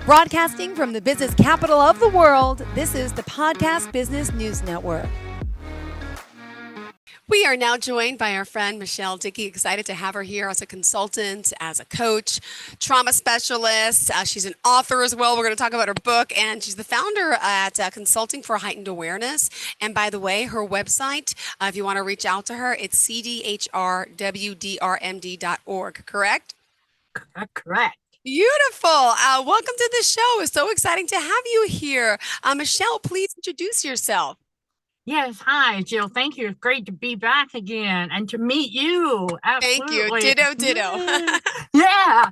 Broadcasting from the business capital of the world, this is the Podcast Business News Network. We are now joined by our friend Michelle Dickey. Excited to have her here as a consultant, as a coach, trauma specialist. She's an author as well. We're going to talk about her book, and she's the founder at Consulting for Heightened Awareness. And by the way, her website, if you want to reach out to her, it's cdhrwdrmd.org, correct? Correct. Beautiful. Welcome to the show. It's so exciting to have you here. Michelle, please introduce yourself. Yes. Hi, Jill. Thank you. It's great to be back again and to meet you. Absolutely. Thank you. Ditto. Yeah.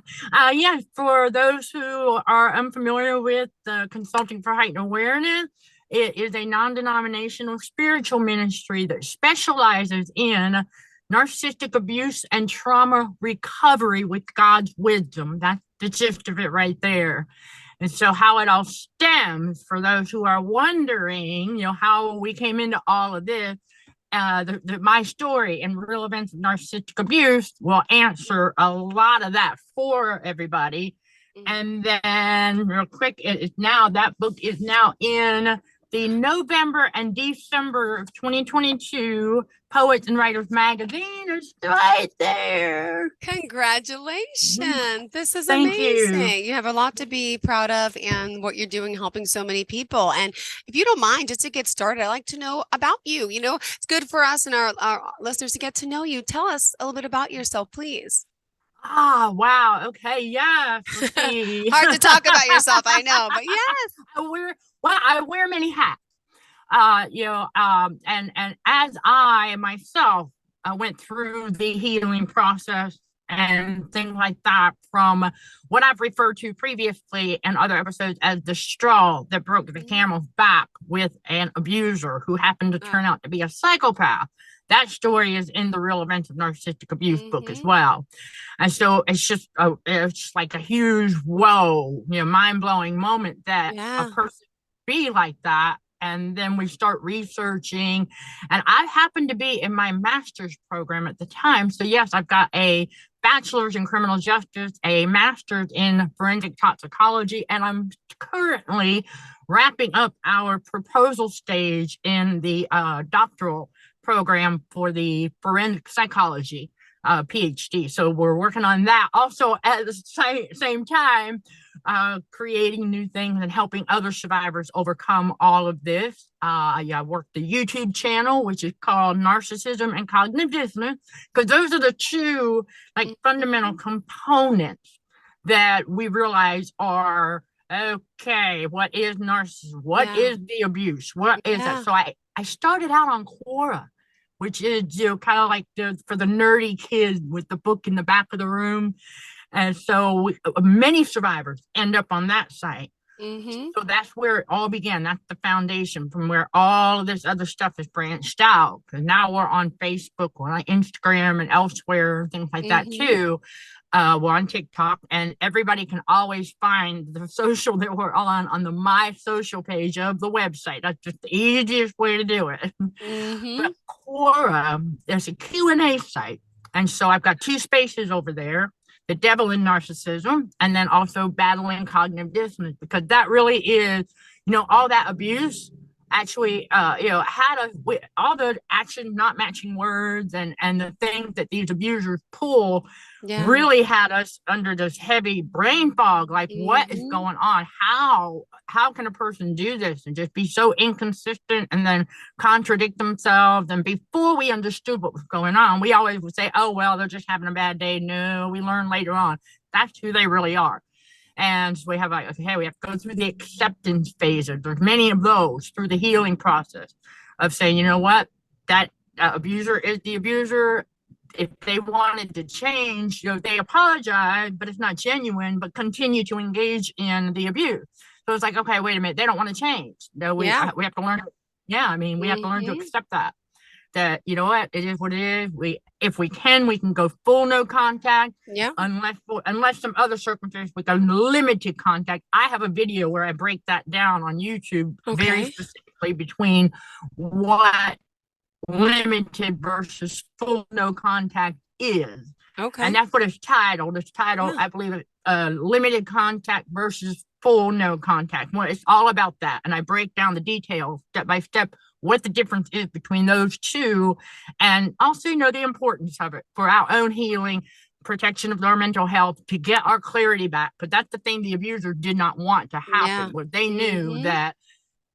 Yes. For those who are unfamiliar with Consulting for Heightened Awareness, it is a non-denominational spiritual ministry that specializes in narcissistic abuse and trauma recovery with God's wisdom. That's the gist of it right there. And so how it all stems, for those who are wondering, how we came into all of this, my story and real events of narcissistic abuse will answer a lot of that for everybody. And then real quick, that book is now in the November and December of 2022 Poets and Writers magazine. Is right there. Congratulations. This is Thank amazing. You have a lot to be proud of and what you're doing, helping so many people. And if you don't mind, just to get started, I'd like to know about you. It's good for us and our listeners to get to know you. Tell us a little bit about yourself, please. Wow. Okay. Yes. Hard to talk about yourself, I know, but yes. I wear many hats. And as I myself went through the healing process and things like that, from what I've referred to previously in other episodes as the straw that broke the camel's back with an abuser who happened to turn out to be a psychopath. That story is in the Real Events of Narcissistic Abuse book as well. And so it's just like a huge, mind-blowing moment that a person be like that. And then we start researching, and I happened to be in my master's program at the time. So yes, I've got a bachelor's in criminal justice, a master's in forensic toxicology, and I'm currently wrapping up our proposal stage in the doctoral program for the forensic psychology PhD. So we're working on that. Also at the same time, creating new things and helping other survivors overcome all of this. I work the YouTube channel, which is called Narcissism and Cognitive Dissonance, because those are the two fundamental components that we realize are, okay, what is narcissism? What is the abuse? What is that? So I started out on Quora, which is kind of like for the nerdy kids with the book in the back of the room. And so many survivors end up on that site. So that's where it all began. That's the foundation from where all of this other stuff is branched out. Because now we're on Facebook, we're on Instagram and elsewhere, things like that too. We're on TikTok, and everybody can always find the social that we're on the My Social page of the website. That's just the easiest way to do it. But Quora, there's a Q&A site. And so I've got two spaces over there, the devil in narcissism, and then also battling cognitive dissonance, because that really is, all that abuse actually, had all the action not matching words and the things that these abusers pull really had us under this heavy brain fog. Like, what is going on? How can a person do this and just be so inconsistent and then contradict themselves? And before we understood what was going on, we always would say, oh, well, they're just having a bad day. No, we learn later on. That's who they really are. And so we have we have to go through the acceptance phases. There's many of those through the healing process of saying, you know what, that abuser is the abuser. If they wanted to change, they apologize, but it's not genuine, but continue to engage in the abuse. So it's like, okay, wait a minute, they don't want to change. No, we have to learn. We have to learn to accept that. That, you know what, it is what it is. If we can go full no contact. Unless some other circumstances with a limited contact. I have a video where I break that down on YouTube very specifically between what limited versus full no contact is. Okay. And that's what it's titled. It's titled, Yeah. I believe, limited contact versus full no contact. Well, it's all about that. And I break down the details step by step, what the difference is between those two, and also, the importance of it for our own healing, protection of our mental health, to get our clarity back. But that's the thing the abuser did not want to Yeah. happen, was they knew that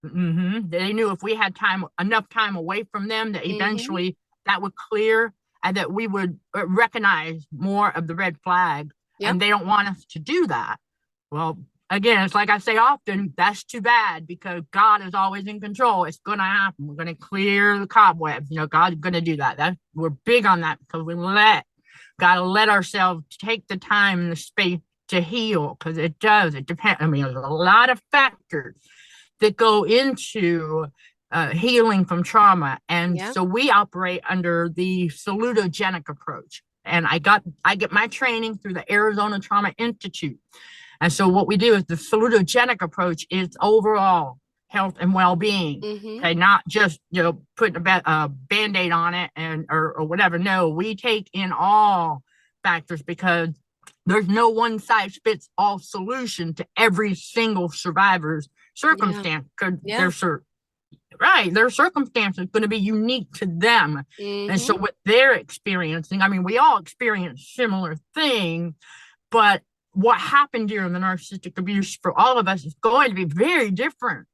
they knew if we had enough time away from them, that eventually that would clear and that we would recognize more of the red flag. Yep. And they don't want us to do that. Well, again, it's like I say often, that's too bad, because God is always in control. It's going to happen. We're going to clear the cobwebs. God's going to do that. We're big on that, because we got to let ourselves take the time and the space to heal, because it depends. I mean, there's a lot of factors that go into healing from trauma. And so we operate under the salutogenic approach. And I get my training through the Arizona Trauma Institute. And so what we do is the salutogenic approach is overall health and well-being. Okay, not just putting a band-aid on it or whatever. No, we take in all factors, because there's no one size fits all solution to every single survivor's circumstance. Their circumstance is going to be unique to them. And so what they're experiencing, I mean, we all experience similar things, but what happened during the narcissistic abuse for all of us is going to be very different,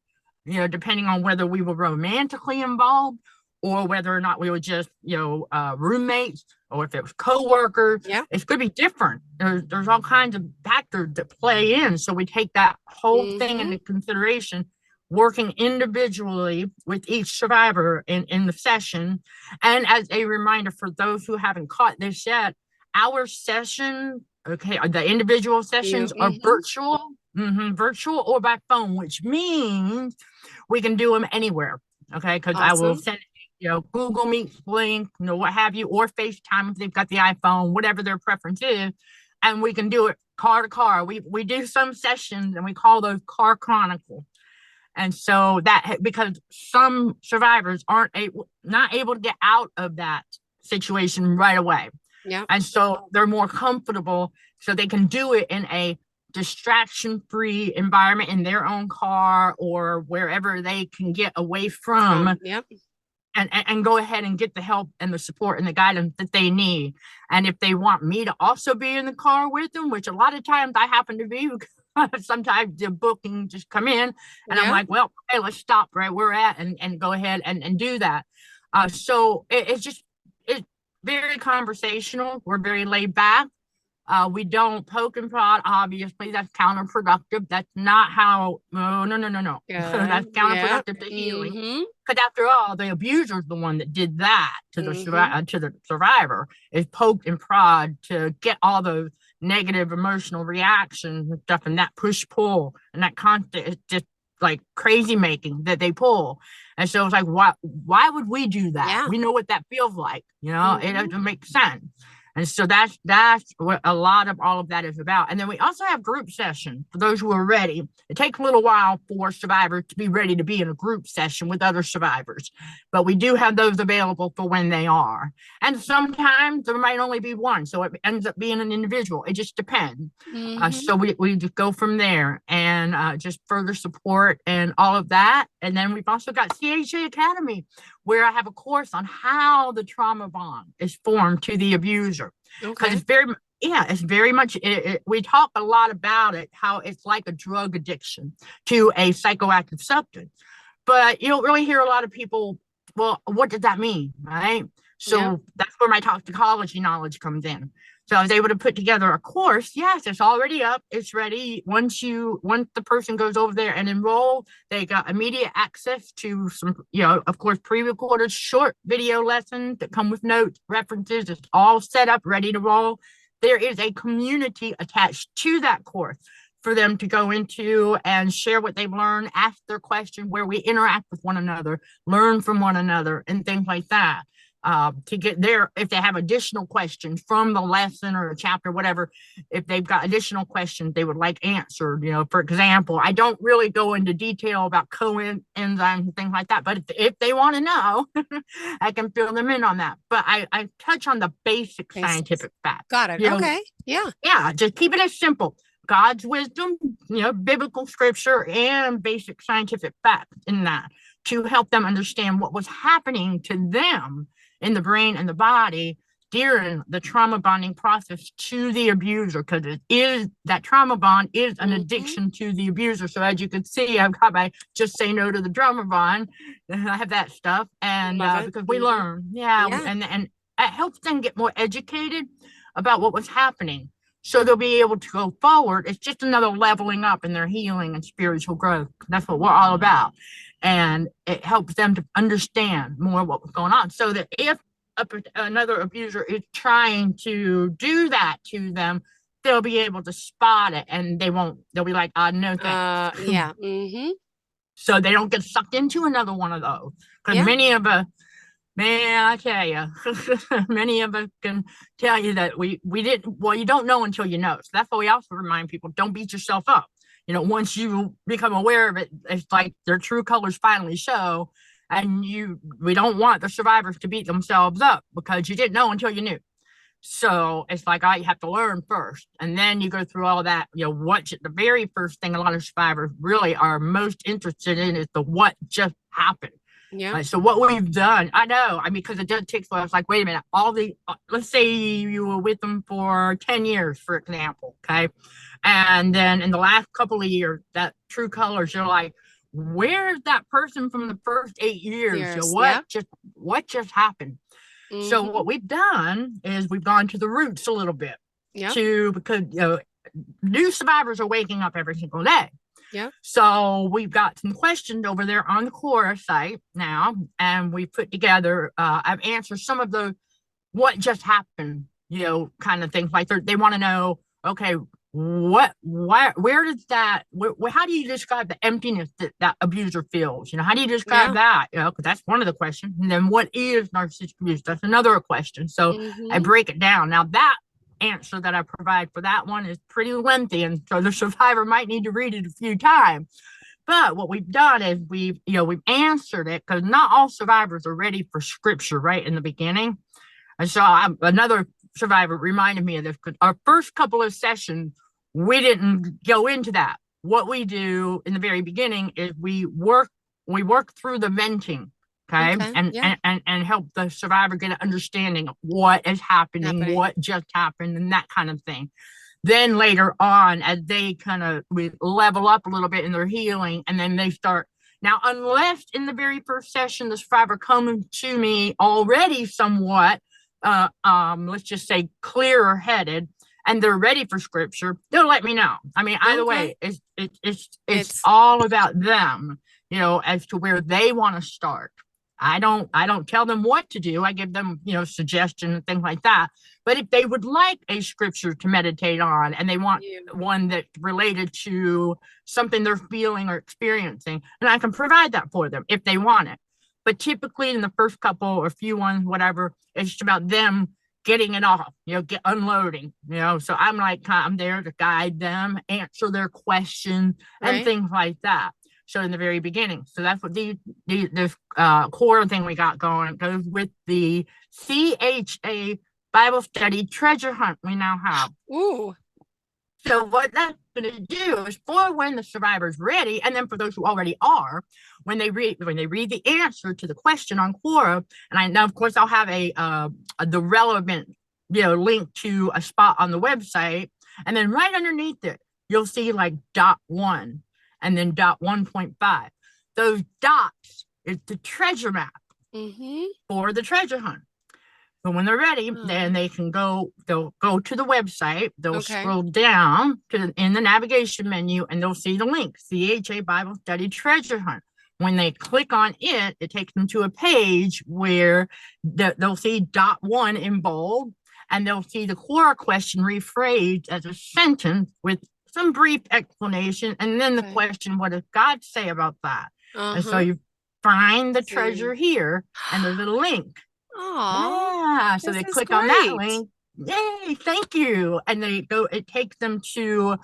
depending on whether we were romantically involved, or whether or not we were just, roommates, or if it was coworkers. It's going to be different. There's all kinds of factors that play in. So we take that whole thing into consideration, working individually with each survivor in the session. And as a reminder for those who haven't caught this yet, our session, the individual sessions are virtual, or by phone, which means we can do them anywhere. Okay, because I will send Google Meet link, what have you, or FaceTime if they've got the iPhone, whatever their preference is, and we can do it car to car. We do some sessions and we call those car chronicles. And so that, because some survivors not able to get out of that situation right away. And so they're more comfortable, so they can do it in a distraction-free environment in their own car or wherever they can get away from. And go ahead and get the help and the support and the guidance that they need. And if they want me to also be in the car with them, which a lot of times I happen to be, sometimes the booking just come in and I'm like, well, hey, let's stop right where we're at and go ahead and do that. So it's very conversational. We're very laid back. We don't poke and prod. Obviously, that's counterproductive. That's not how. No. That's counterproductive to healing. Because after all, the abuser is the one that did that to the survivor. Is poked and prod to get all those negative emotional reactions and stuff, and that push pull and that constant is just like crazy making that they pull. And so it's like, why would we do that? We know what that feels like. It doesn't make sense. And so that's what a lot of all of that is about. And then we also have group sessions for those who are ready. It takes a little while for survivors to be ready to be in a group session with other survivors, but we do have those available for when they are. And sometimes there might only be one, so it ends up being an individual. It just depends. So we just go from there and just further support and all of that. And then we've also got CHA Academy, where I have a course on how the trauma bond is formed to the abuser. Because it's very much, we talk a lot about it, how it's like a drug addiction to a psychoactive substance. But you don't really hear a lot of people, well, what does that mean, right? So that's where my toxicology knowledge comes in. So I was able to put together a course. Yes, it's already up. It's ready. Once the person goes over there and enroll, they got immediate access to some, of course, pre-recorded short video lessons that come with notes, references. It's all set up, ready to roll. There is a community attached to that course for them to go into and share what they've learned, ask their question, where we interact with one another, learn from one another, and things like that. to get there. If they have additional questions from the lesson or a chapter, whatever, if they've got additional questions they would like answered, for example, I don't really go into detail about coenzymes and things like that, but if they want to know, I can fill them in on that. But I touch on the basic scientific facts. Got it. Okay. Yeah, just keep it as simple. God's wisdom, biblical scripture, and basic scientific facts in that to help them understand what was happening to them in the brain and the body during the trauma bonding process to the abuser, because that trauma bond is an addiction to the abuser. So as you can see, I've got my just say no to the trauma bond. I have that stuff, and because we learn, and it helps them get more educated about what was happening, so they'll be able to go forward. It's just another leveling up in their healing and spiritual growth. That's what we're all about. And it helps them to understand more what was going on, so that if another abuser is trying to do that to them, they'll be able to spot it, and they'll be like, no thanks. So they don't get sucked into another one of those. Because many of us, man, I tell you, many of us can tell you that we didn't, well, you don't know until you know. So that's why we also remind people, don't beat yourself up. Once you become aware of it, it's like their true colors finally show, and we don't want the survivors to beat themselves up because you didn't know until you knew. So it's like, you have to learn first, and then you go through all that. The very first thing a lot of survivors really are most interested in is the what just happened. Yeah. So what we've done, because it does take. So I was like, wait a minute. Let's say you were with them for 10 years, for example, okay, and then in the last couple of years, that true colors, you're like, where's that person from the first 8 years? What just happened? So what we've done is we've gone to the roots a little bit, because new survivors are waking up every single day. Yeah. So we've got some questions over there on the Quora site now, and we put together, I've answered some of the what just happened, kind of things. Like they want to know, okay, where does that, how do you describe the emptiness that abuser feels? How do you describe that? Because that's one of the questions. And then what is narcissistic abuse? That's another question. So I break it down. Now that answer that I provide for that one is pretty lengthy, and so the survivor might need to read it a few times. But what we've done is we've answered it, because not all survivors are ready for scripture right in the beginning. And so another survivor reminded me of this, because our first couple of sessions we didn't go into that. What we do in the very beginning is we work through the venting. And help the survivor get an understanding of what is happening, what just happened, and that kind of thing. Then later on, as they we level up a little bit in their healing, and then they start. Now, unless in the very first session the survivor comes to me already somewhat, let's just say clearer headed, and they're ready for scripture, they'll let me know. Either way, it's all about them, as to where they want to start. I don't tell them what to do. I give them, suggestions and things like that. But if they would like a scripture to meditate on, and they want one that's related to something they're feeling or experiencing, and I can provide that for them if they want it. But typically in the first couple or few ones, whatever, it's just about them getting it off, unloading, So I'm there to guide them, answer their questions, and things like that. So in the very beginning, so that's what this core thing we got going goes with the CHA Bible study treasure hunt we now have. Ooh. So what that's going to do is, for when the survivor's ready, and then for those who already are, when they read the answer to the question on Quora, and of course I'll have the relevant link to a spot on the website, and then right underneath it you'll see like .1. And then .1.5. Those dots is the treasure map for the treasure hunt. So when they're ready, then they'll go to the website, they'll scroll down in the navigation menu, and they'll see the link, CHA Bible Study Treasure Hunt. When they click on it, it takes them to a page where they'll see .1 in bold, and they'll see the core question rephrased as a sentence with some brief explanation, and then the question, what does God say about that? And so you find the treasure here, and there's a link Oh, Yeah. So this they is click on that great. link. Yay, thank you. And they go, it takes them to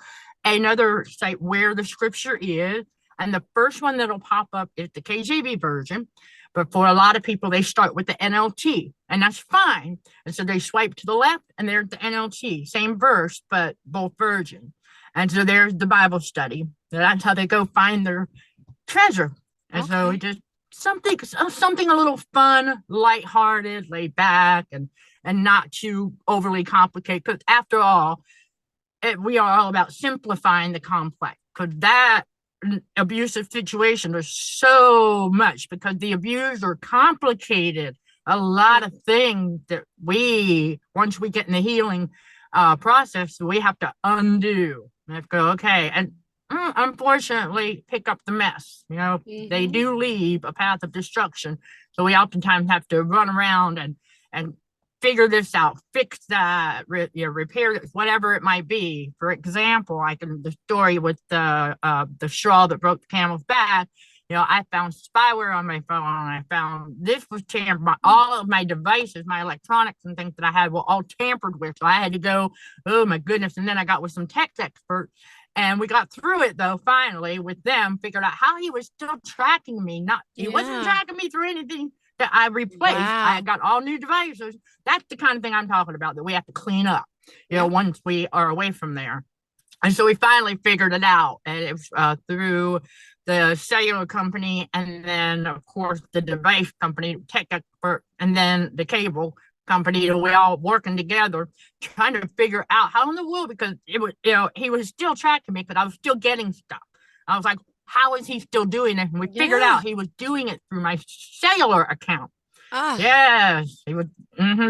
another site where the scripture is. And the first one that'll pop up is the KJV version. But for a lot of people, they start with the NLT, and that's fine. And so they swipe to the left, and there's the NLT, same verse, but both versions. And so there's the Bible study. That's how they go find their treasure. And so Okay. just something a little fun, lighthearted, laid back, and not too overly complicated. Because after all, we are all about simplifying the complex. Because that abusive situation, there's so much because the abuser complicated a lot of things that once we get in the healing process, we have to undo. We have to go, okay, and unfortunately pick up the mess. They Mm-hmm. do leave a path of destruction. So we oftentimes have to run around and figure this out, fix that, repair this, whatever it might be. For example, the story with the straw that broke the camel's back. I found spyware on my phone. I found this was tampered. All of my devices, my electronics and things that I had were all tampered with. So I had to go, oh my goodness. And then I got with some tech experts. And we got through it though, finally, with them, figured out how he was still tracking me. He wasn't Yeah. tracking me through anything that I replaced. I Wow. got all new devices. That's the kind of thing I'm talking about that we have to clean up, Yep. once we are away from there. And so we finally figured it out. And it was through the cellular company, and then, of course, the device company, tech expert, and then the cable company. We all working together, trying to figure out how in the world, because it was, he was still tracking me, but I was still getting stuff. I was like, how is he still doing it? And we figured Yeah. out he was doing it through my cellular account. Ah. Yes, he would,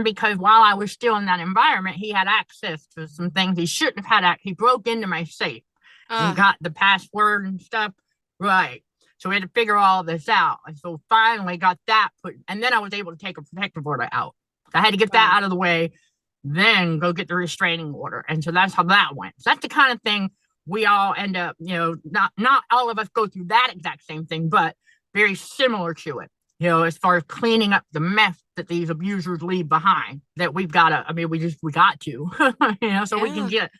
because while I was still in that environment, he had access to some things he shouldn't have had. He broke into my safe and Ah. got the password and stuff. Right. So we had to figure all this out. And so finally got that put, and then I was able to take a protective order out. I had to get that Wow. out of the way, then go get the restraining order. And so that's how that went. So that's the kind of thing we all end up, not all of us go through that exact same thing, but very similar to it. As far as cleaning up the mess that these abusers leave behind, that we got to, so we can Yeah. get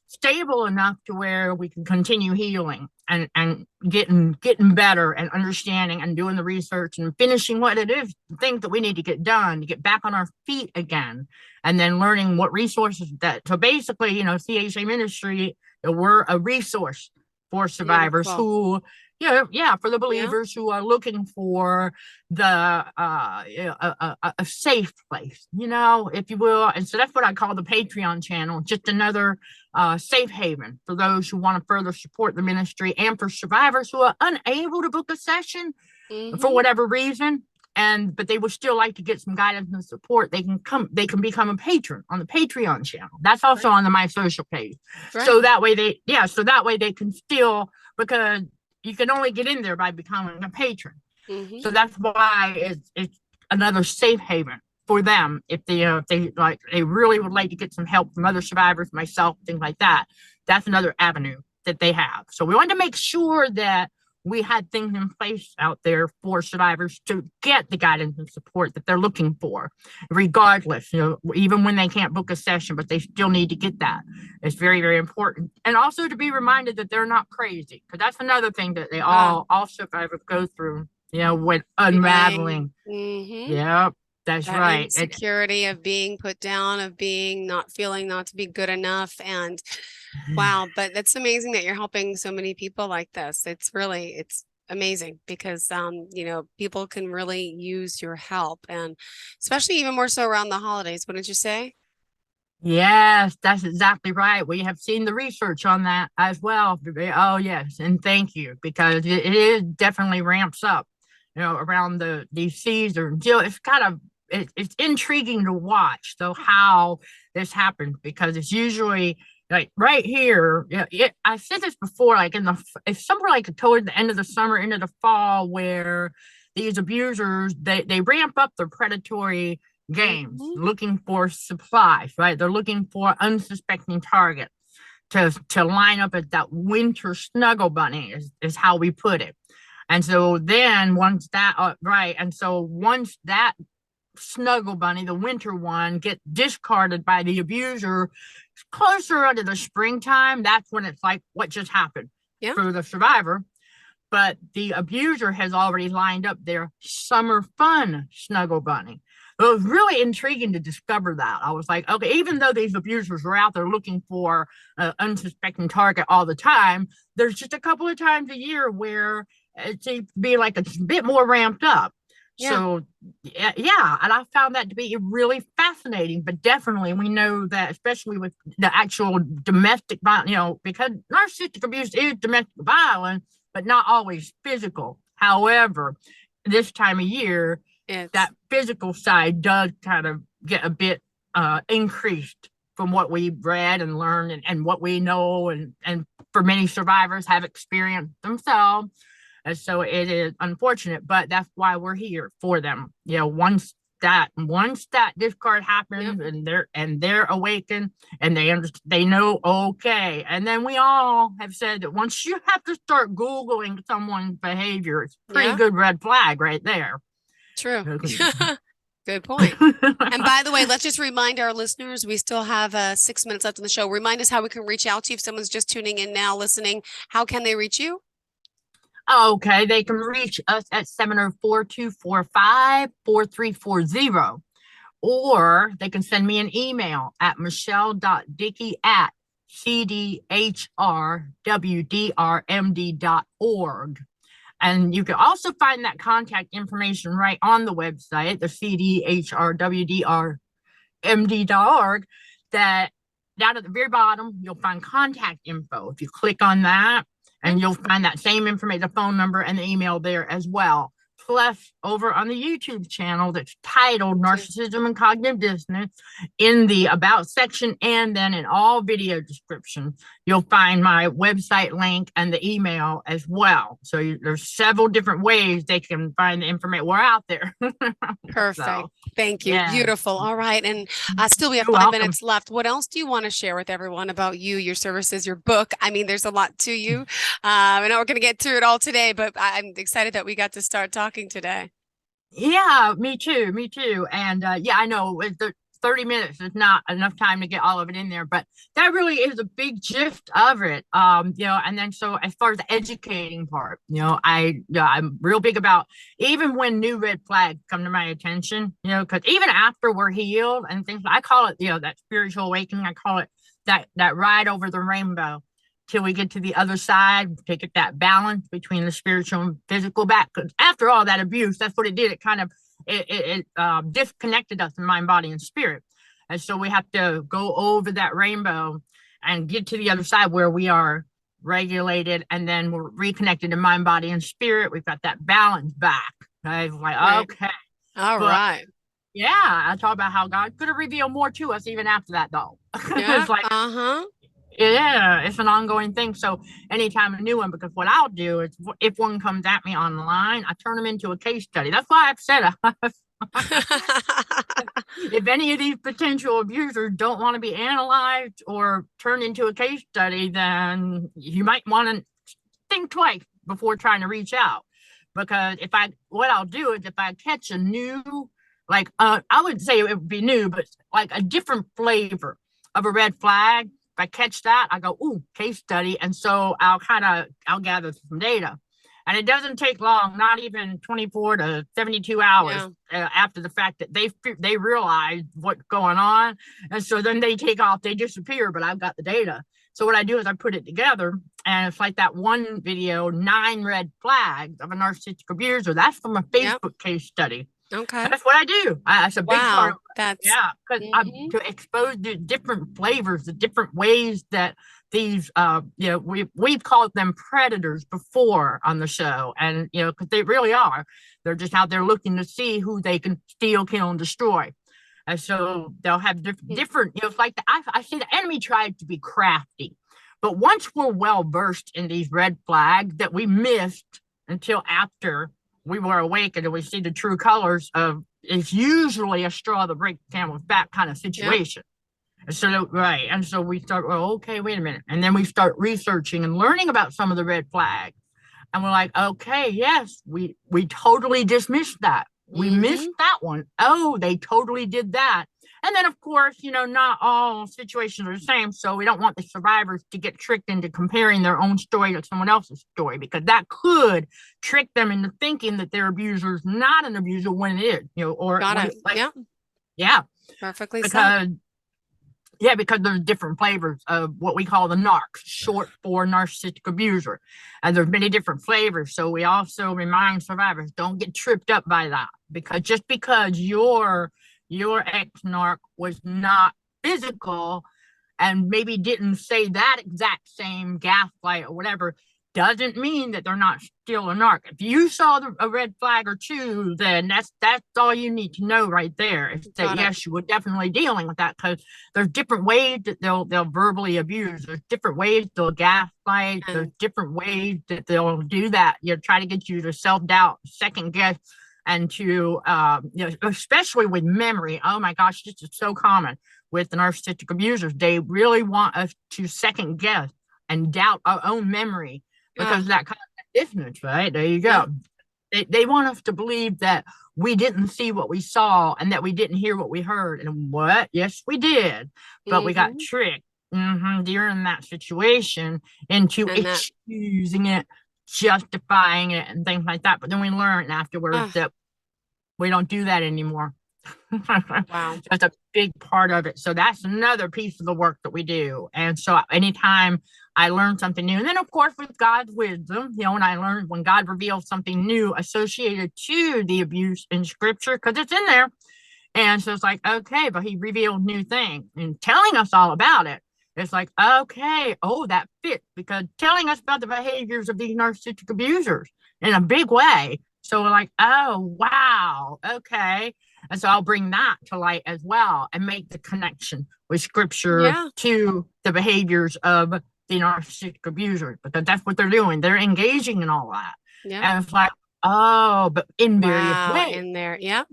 stable enough to where we can continue healing and getting better and understanding and doing the research and finishing what it is, the things that we need to get done to get back on our feet again, and then learning what resources so basically, CHA Ministry, we're a resource for survivors Beautiful. who, for the Yeah. believers who are looking for a safe place, if you will. And so that's what I call the Patreon channel, just another safe haven for those who want to further support the ministry, and for survivors who are unable to book a session for Mm-hmm. whatever reason, but they would still like to get some guidance and support. They can become a patron on the Patreon channel. That's also Right. on the My Social page. Right. So that way they can still, because you can only get in there by becoming a patron. Mm-hmm. So that's why it's another safe haven for them if they really would like to get some help from other survivors, myself, things like that. That's another avenue that they have. So we wanted to make sure that we had things in place out there for survivors to get the guidance and support that they're looking for, regardless, even when they can't book a session, but they still need to get that. It's very, very important. And also to be reminded that they're not crazy, because that's another thing that they all survivors go through, when unraveling. Mm-hmm. Yep, that's That right. insecurity of being put down, of being not feeling not to be good enough. And wow, but that's amazing that you're helping so many people like this. It's amazing because people can really use your help, and especially even more so around the holidays, wouldn't you say? Yes, that's exactly right. We have seen the research on that as well. Oh, yes, and thank you, because it is definitely ramps up, around these seasons. It's intriguing to watch, though, how this happens, because it's usually like right here. I said this before, like it's somewhere like toward the end of the summer, into the fall, where these abusers they ramp up their predatory games, Mm-hmm. looking for supplies, right? They're looking for unsuspecting targets to line up at that winter snuggle bunny is how we put it. And so then once that snuggle bunny, the winter one, get discarded by the abuser closer into the springtime, that's when it's like what just happened for the survivor. But the abuser has already lined up their summer fun snuggle bunny. It was really intriguing to discover that. I was like, okay, even though these abusers are out there looking for an unsuspecting target all the time, there's just a couple of times a year where it seems to be like a bit more ramped up. Yeah. So, yeah, and I found that to be really fascinating. But definitely, we know that, especially with the actual domestic violence, because narcissistic abuse is domestic violence, but not always physical. However, this time of year, that physical side does kind of get a bit increased from what we've read and learned and what we know, and for many survivors have experienced themselves. And so it is unfortunate, but that's why we're here for them. Once that discard happens, and they're awakened and they know, okay. And then we all have said that once you have to start Googling someone's behavior, it's a pretty good red flag right there. True. Good point. And by the way, let's just remind our listeners, we still have 6 minutes left in the show. Remind us how we can reach out to you if someone's just tuning in now, listening. How can they reach you? Okay, they can reach us at 704-245-4340, or they can send me an email at michelle.dickey@cdhrwdrmd.org. And you can also find that contact information right on the website, the cdhrwdrmd.org, that down at the very bottom, you'll find contact info. If you click on that, and you'll find that same information, the phone number and the email there as well. Plus, over on the YouTube channel that's titled Narcissism and Cognitive Dissonance, in the About section and then in all video descriptions, you'll find my website link and the email as well. So there's several different ways they can find the information. We're out there. Perfect. So, thank you. Yeah. Beautiful. All right. And still we have 5 minutes left. What else do you want to share with everyone about you, your services, your book? I mean, there's a lot to you. I know we're going to get through it all today, but I'm excited that we got to start talking today. Yeah, me too. And I know the 30 minutes is not enough time to get all of it in there, but that really is a big gist of it. And then so as far as the educating part, I'm real big about, even when new red flags come to my attention, because even after we're healed and things, I call it, that spiritual awakening, I call it that ride over the rainbow till we get to the other side, to get that balance between the spiritual and physical back. Because after all that abuse, that's what it did. It kind of disconnected us in mind, body, and spirit. And so we have to go over that rainbow and get to the other side where we are regulated, and then we're reconnected in mind, body, and spirit. We've got that balance back. I was like, right. Okay. All right. Yeah, I talk about how God could have revealed more to us even after that, though. Yeah. It's like, yeah, it's an ongoing thing. So anytime a new one, because what I'll do is, if one comes at me online, I turn them into a case study. That's why I've said if any of these potential abusers don't want to be analyzed or turned into a case study, then you might want to think twice before trying to reach out. Because what I'll do is, if I catch a new, I would say it would be new, but like a different flavor of a red flag, I catch that, I go, ooh, case study. And so I'll gather some data. And it doesn't take long, not even 24 to 72 hours after the fact that they realize what's going on. And so then they take off, they disappear, but I've got the data. So what I do is I put it together, and it's like that one video, 9 red flags of a narcissistic abuser. That's from a Facebook case study. Okay. That's what I do. That's a big part of it. Because to expose the different flavors, the different ways that these, we've called them predators before on the show. And, because they really are. They're just out there looking to see who they can steal, kill, and destroy. And so they'll have different, it's like I say the enemy tried to be crafty. But once we're well versed in these red flags that we missed until after we were awakened and we see the true colors of, it's usually a straw that breaks the camel's back kind of situation. And so, right. And so we start, well, okay, wait a minute. And then we start researching and learning about some of the red flags. And we're like, okay, yes, we totally dismissed that. We missed that one. Oh, they totally did that. And then, of course, not all situations are the same. So we don't want the survivors to get tricked into comparing their own story to someone else's story, because that could trick them into thinking that their abuser is not an abuser when it is, or Got it. Yeah. Perfectly said. Yeah, because there's different flavors of what we call the narc, short for narcissistic abuser. And there's many different flavors. So we also remind survivors, don't get tripped up by that. Because just because your ex-narc was not physical and maybe didn't say that exact same gaslight or whatever, doesn't mean that they're not still a narc. If you saw a red flag or two, then that's all you need to know right there. Is that yes, you were definitely dealing with that, because there's different ways that they'll verbally abuse. There's different ways they'll gaslight. There's different ways that they'll do that. Try to get you to self-doubt, second guess, and to especially with memory. Oh my gosh, this is so common with the narcissistic abusers. They really want us to second guess and doubt our own memory. Because that kind of dissonance, right? There you go. They want us to believe that we didn't see what we saw and that we didn't hear what we heard. And what? Yes, we did. But we got tricked during that situation into excusing it, justifying it, and things like that. But then we learn afterwards that we don't do that anymore. Wow. That's a big part of it. So that's another piece of the work that we do. And so anytime I learn something new, and then of course with God's wisdom, when I learned when God reveals something new associated to the abuse in scripture, because it's in there. And so it's like, okay, but he revealed new things and telling us all about it. It's like, okay, that fits, because telling us about the behaviors of these narcissistic abusers in a big way. So we're like, oh, wow, okay. And so I'll bring that to light as well and make the connection with scripture to the behaviors of the narcissistic abuser, because that's what they're doing. They're engaging in all that. Yeah. And it's like, but in various ways. In there. Yep.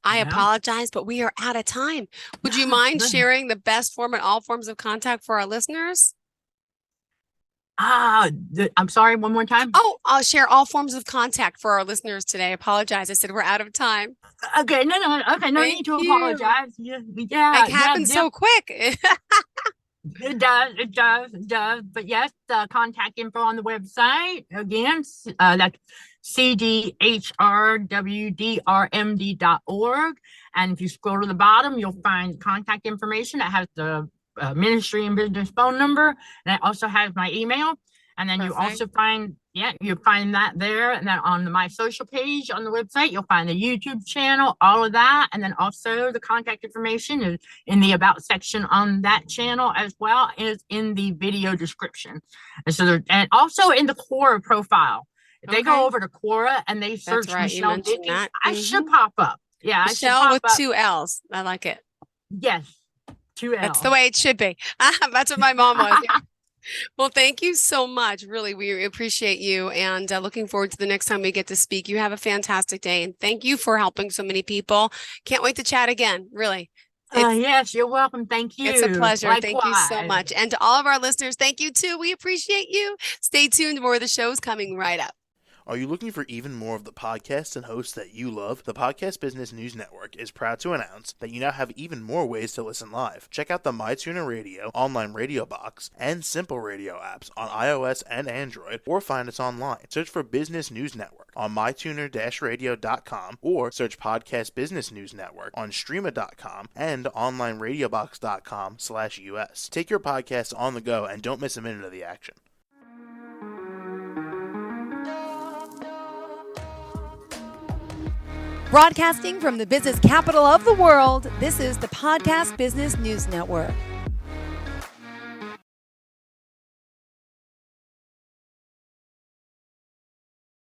I apologize, but we are out of time. Would you mind sharing the best form and all forms of contact for our listeners? I'm sorry, one more time. I'll share all forms of contact for our listeners today. I apologize. I said we're out of time. Okay, no, okay, no need to apologize. It happens so quick. It does. But yes, the contact info on the website, again, that's cdhrwdrmd.org. And if you scroll to the bottom, you'll find contact information that has the ministry and business phone number, and it also has my email. And then you also find that there. And then on my social page on the website, you'll find the YouTube channel, all of that. And then also the contact information is in the about section on that channel, as well as in the video description. And so and also in the Quora profile. If they go over to Quora and they search Michelle Dickey, I should pop up. Yeah, Michelle with 2 L's. I like it. Yes. 2 L's. That's the way it should be. That's what my mom was. Well, thank you so much. Really, we appreciate you, and looking forward to the next time we get to speak. You have a fantastic day, and thank you for helping so many people. Can't wait to chat again. Really. Yes, you're welcome. Thank you. It's a pleasure. Likewise. Thank you so much. And to all of our listeners, thank you too. We appreciate you. Stay tuned. More of the show's coming right up. Are you looking for even more of the podcasts and hosts that you love? The Podcast Business News Network is proud to announce that you now have even more ways to listen live. Check out the MyTuner Radio, online radio box, and Simple Radio apps on iOS and Android, or find us online. Search for Business News Network on mytuner-radio.com, or search Podcast Business News Network on streama.com and onlineradiobox.com/US. Take your podcast on the go and don't miss a minute of the action. Broadcasting from the business capital of the world, this is the Podcast Business News Network.